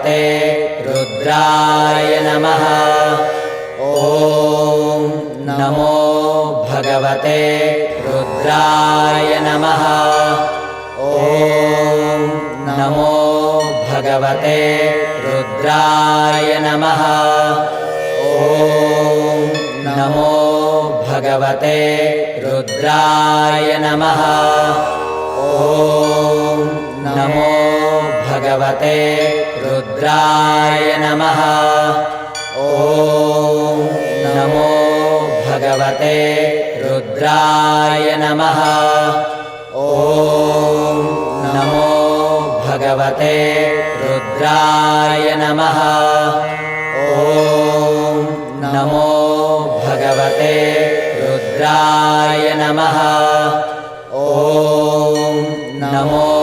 भगवते रुद्राय नमः। ॐ नमो भगवते रुद्राय नमः। ॐ नमो भगवते रुद्राय नमः। ॐ नमो भगवते रुद्राय नमः। ॐ नमो भगवते रुद्राय नमः। ॐ नमो भगवते रुद्राय नमः। ॐ नमो भगवते रुद्राय नमः। ॐ नमो भगवते रुद्राय नमः। ॐ नमो